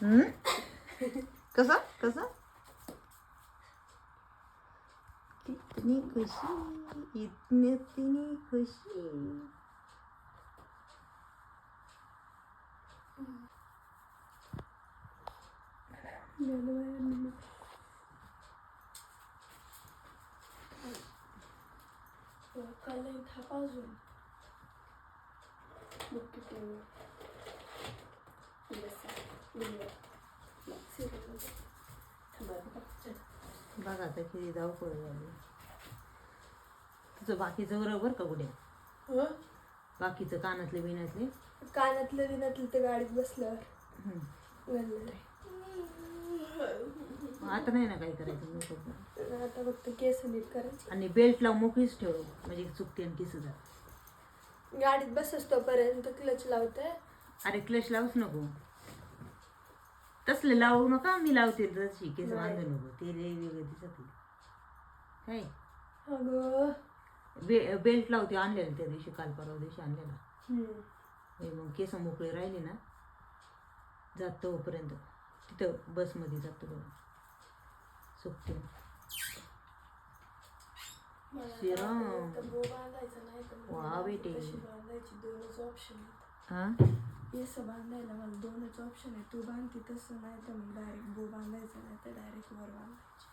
कसं कसं इतनी खुशी इतनी खुशी. बघा आता किती धावपळ झाली. तुझं बाकीचं बरोबर का कुठे बाकीचं कानातले बिनातले ते गाडीत बसल्यावर आता नाही ना काही करायचं मेकअप. आता फक्त केस नीट करायचे आणि बेल्ट लावून मोकळीच ठेव म्हणजे चुकते आणि केस जात. गाडीत बसस तोपर्यंत क्लच लावते. अरे क्लच लावूच नको तसले लावू नका. मी लावते तशी केस बांधू नको ते वेगळे दिसत काय. अगं बेल्ट लावते आणलेला त्या दिवशी काल परवा दिवशी आणलेला. मग केस मोकळे राहिले ना जात तोपर्यंत तिथं बसमध्ये जातो बघा सुकते. श्रीराम वा बेटे हा केस बांधायला मला दोनच ऑप्शन आहे. तू बांधते तसं नाही तर मग डायरेक्ट बो बांधायचं नाही तर डायरेक्ट वर बांधायची.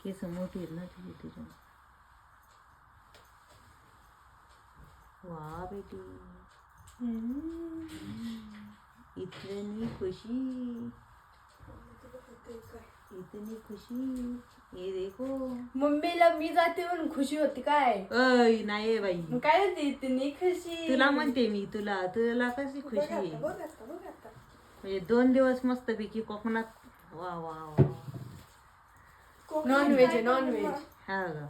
केस मोठी आहेत ना तुझी तुझ्या. वा बेटी इतनी खुशी इतनी खुशी. ये देखो मम्मीला मी जाते म्हणून खुशी होती काय. अय नाही बाई मग काय होती इतनी खुशी. तुला म्हणते मी तुला तुला कशी खुशी आहे. म्हणजे 2 दिवस मस्त पैकी कोकणात. वा वा वा. नॉनव्हेज आहे नॉनव्हेज. हा का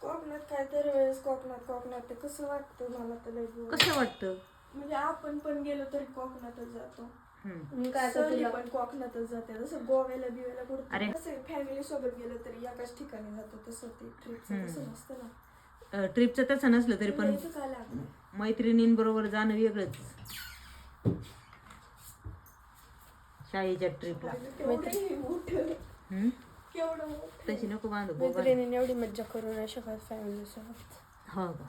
कोकणात काय तर वेळेस कोकणात ते कसं वाटतं मला तर लय कसं वाटतं. म्हणजे आपण पण गेलो तरी कोकणातच जातो. सहली पण कोकणातच जाते. जसं गोव्याला बिव्याला कुठं कसं फॅमिली सोबत गेलो तरी एकाच ठिकाणी जातो. तसं ते ट्रिपचं तसं नसतं ना. ट्रिपचं तसं नसलं तरी पण मैत्रिणींबरोबर जाणं वेगळंच. शाळेच्या ट्रिपला तशी नको बांधू. मैत्रिणीने एवढी मज्जा करू नाही शकत फॅमिली सोबत. हो का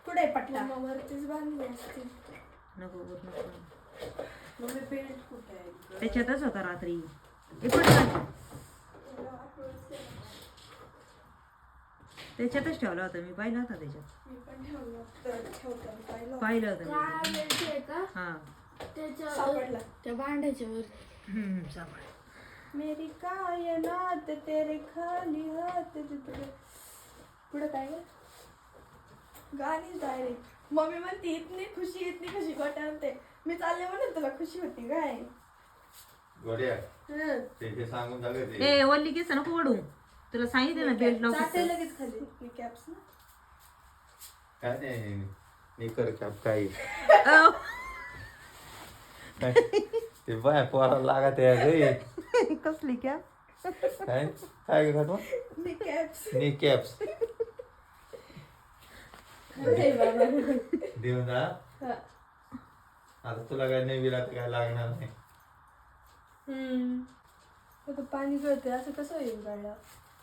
पुढे पटला वरतीच बांधली असते. नको नको मम्मी बेल्ट कुठे आहे. त्याच्यातच होता रात्री. त्याच्यातच ठेवला होता मी. पाहिला होता त्याच्यात. मी पण ठेवलं पाहिलं होतं. हा सापडला त्या भांड्याच्या वर. सापड. मेरी कायनात तेरे खाली हात. पुढे काय गाणी डायरेक्ट. मम्मी म्हणते इतनी खुशी गोट्यानते. मी चालले म्हणून तुला खुशी होती काय. ए वल्ली केस नको ओढू. तुला सांगितलं ना बेल्ट लावून लगेच खाली कॅप्स ना काय नाही निकर कॅप काही ते बाय पोराला लागत आहे. कसली कॅप काय काय घालतो नी कॅप्स देऊन जा. आता तुला काय नाही विला तर काय लागणार नाही. आता पाणी गळते असं कसं होईल गाड्या.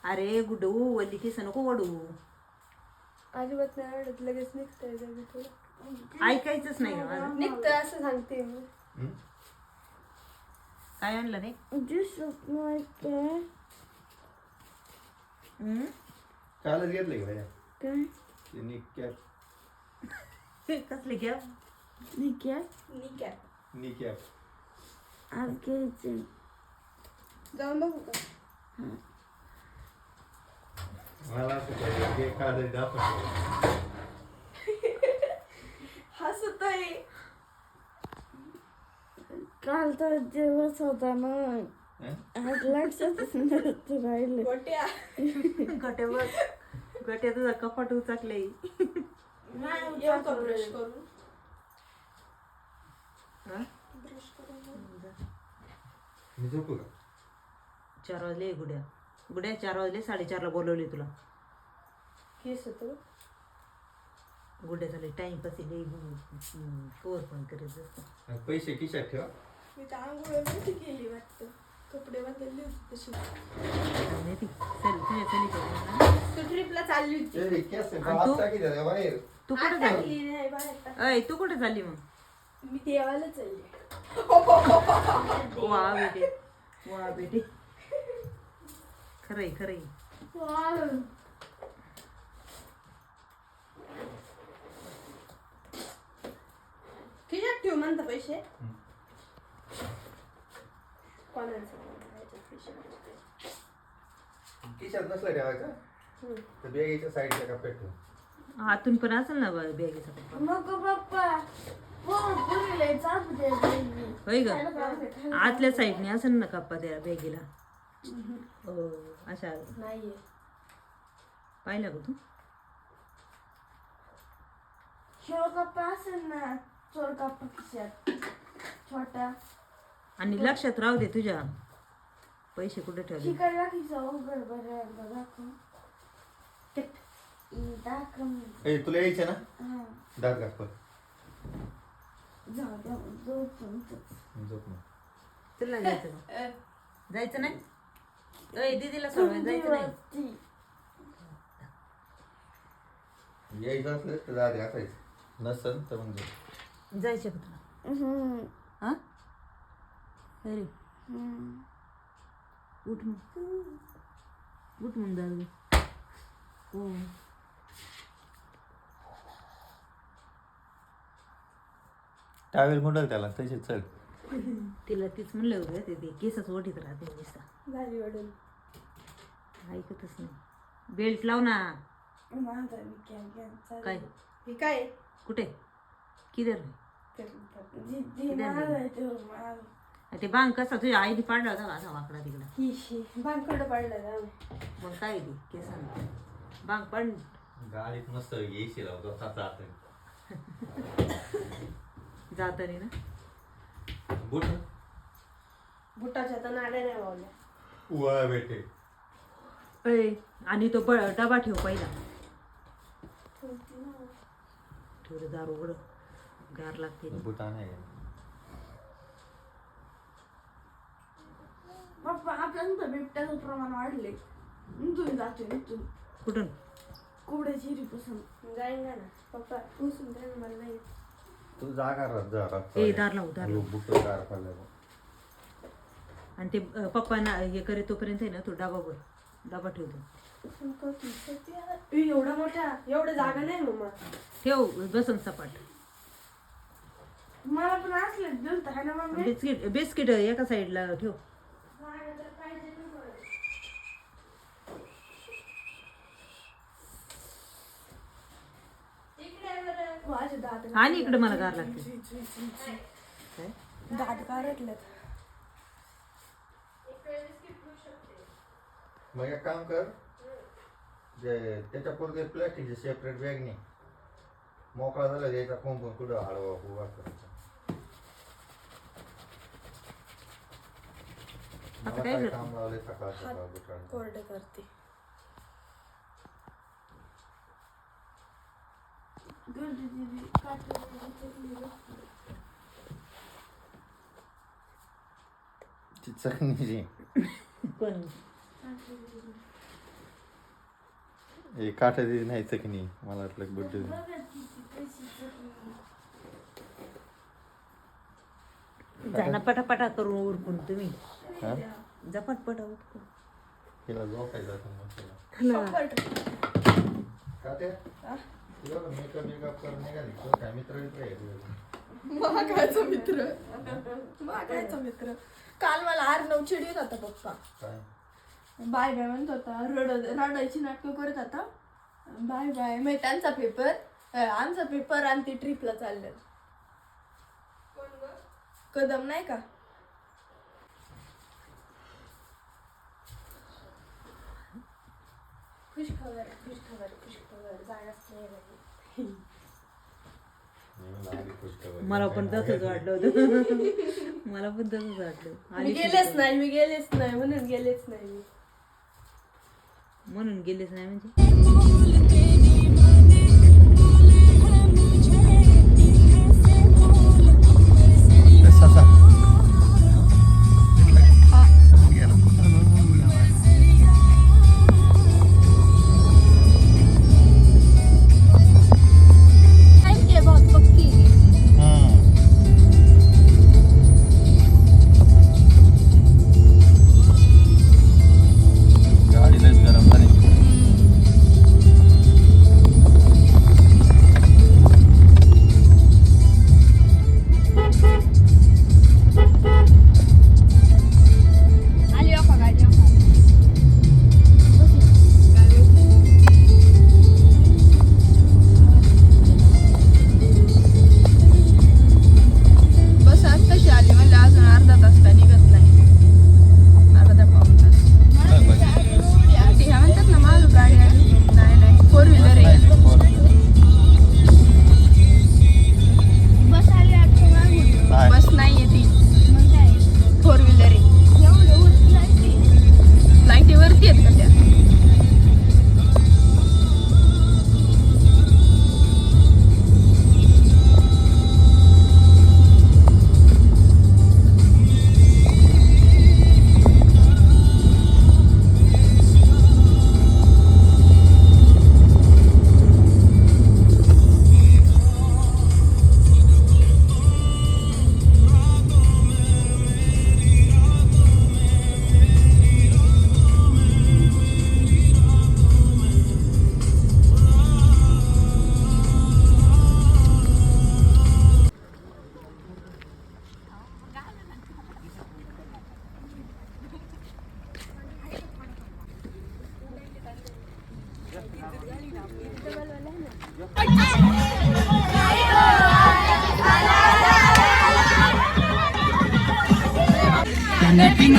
अरे गुडू वल्ली केस नको ओढू. अजिबात नाही आवडत. लगेच निघतंय थोडं. ऐकायचंच नाही माझं. निघतंय असं सांगते मी. काय आणलं नाही. कालच घेतलं का काय नी कॅप. कसली कॅप. नी कॅप जाऊन बघू का. मला काल हसतोय. काल तर दिवस होता ना. आज लक्षातच राहिले. गोट्या गट्या तुझा कपाट उचाकले. येऊ का ब्रश करून. मी झोपू का. 4 वाजले गुड्या. गुड्या 4 वाजले, 4:30ला बोलवले तुला. केस होतो गुड्या झाले टाइमपास कवर पण करत असतो. पैसे खिशात ठेवा. मी तर आंघोळ नव्हती केली वाटतं, कपडे बदलले होते तशी. माहिती चल तुझ्या चली करू. तू ट्रिपला चालली होती. ए, केस आहे, आणि तू? वाजता किती झाले बाहेर? तू कुठे आज चालली? टाकली नाही बाहेर. अय तू कुठे चालली मग? मी देवाला चालली. वा बेटे, वा बेटे, खरंय खरंय. खिशात ठेव म्हणता पैसे. कोणाचं खिशात नसलं ठेवायचं तर बॅगेच्या साईडच्या कप्प्यात ठेव. आतून पण असेल ना बॅगेचा कप्पा. नको पप्पा पुरीला चाप दे baby. होय ग, आतल्या साईडने असेल ना कप्पा त्या बॅगेला. हो अशा नाहीये. पाहिला का तू? शेव कप्पा असेल ना, चोर कप्पा खिशात छोटा. आणि लक्षात राहू दे तुझ्या पैसे कुठे ठेवले. शिकायला खिसा उघड बरं दाखव. दाखव. ए, तुला यायचे ना हा दात घास पण. जाऊ द्या झोपून. झोप मग. तुला जायचं का? जायचं नाही? अय दीदीला सोडवायला जायचं नाही? यायचं असलं तर दात घासायचं, नसन तर मग झोप. जायचं का तुला? हा अरे उठ मग, उठ मग दादू. हो टावेल मुंडल त्याला तशीच चल. तिला तीच म्हणलं होतं ते केसच ओढीत राहते नुसता. झाली वडून. ऐकतच नाही. बेल्ट लाव ना. माझा विचार काय हे काय कुठे किधर जिद्दी माराय तो मार. ते बांग कसा तुझ्या आईने पाडला होता का असा वाकडा तिकडा? ही बांकडं पडलं ना. मग काय ती केसांना बांग पड. गाडीत मस्त येशी लावतो जात जातानी ना बुट बुटाच्या तर नाड्या नाही वावल्या. वा बेटे. अय आणि तो डबा ठेव पहिला. ठेवलं दार उघड, गार लागते. बुटा नाही पप्पा आपल्यानंतर बिबट्याचं प्रमाण वाढले. इथून जातो इथून कुठून? कुबड्याची रिपासून जाईन ना पप्पा उसून द्या ना मला नाही. तू जागा राहत जा. ए दार लावू दार लावू. बुट गार पडलं. आणि ते पप्पांना हे करे तोपर्यंत आहे ना तो डबा ठेवतो. एवढा मोठा एवढं जागा नाही मम्मा. ठेव बसन सपाट. मला पण असले देऊन तर ना मम्मी. बिस्किट बिस्किट एका साईडला ठेव. माझे दात आणि इकडे मला गार लागते. काय? दात गारटलेत. मग एक काम कर, जे त्याच्या पुढे प्लॅस्टिकचे सेपरेट बॅग नाही मोकळा झाला द्यायचा कोंबून कुठं हळवा उभा करायचा. मला काय काय करतो? काम लावले सकाळ सकाळ बुटाला. कोरडे करते. ती चकणीची पण हे काठाची नाही चकणी, मला वाटलं बुट. जाना पटापटा करून उरकून तुम्ही हा जा पटपटा उरकून. तिला झोपायचं असं मग काट्या तुला मेकअप करून निघाली. तो काय मित्र आहे तुझा? महागायचा मित्र. महागायचा मित्र. काल मला आर्नव चिडीत होता पप्पा. काय बाय बाय म्हणत होता. रडायची नाटकं करत होता. बाय बाय मग त्यांचा पेपर आमचा पेपर आणि ती ट्रिपला चालले. कदम नाही का? खुश खबर खुश खबर खुश खबर जाणच नाही. मला पण तसंच वाटलं होतं. मला पण तसंच वाटलं. मी गेलेच नाही म्हणून गेलेच नाही मी. म्हणून गेलेच नाही म्हणजे.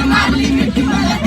मारली मिठी मला